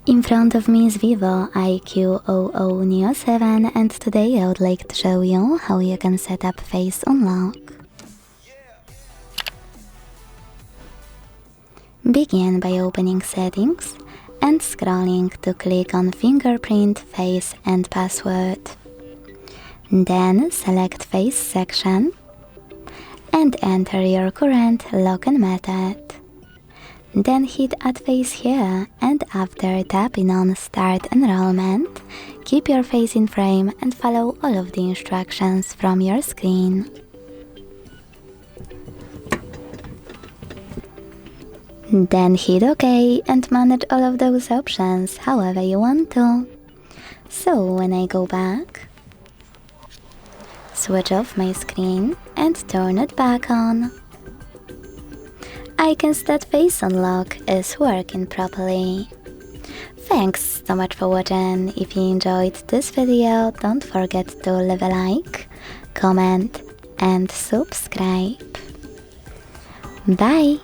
In front of me is VIVO iQOO Neo 7, and today I would like to show you how you can set up face unlock. Begin by opening settings and scrolling to click on fingerprint, face and password. Then select face section and enter your current login method. Then hit add face here, and after tapping on start enrollment, keep your face in frame and follow all of the instructions from your screen. Then hit OK and manage all of those options however you want to. So when I go back, switch off my screen and turn it back on, I can see that face unlock is working properly. Thanks so much for watching. If you enjoyed this video, don't forget to leave a like, comment and subscribe. Bye!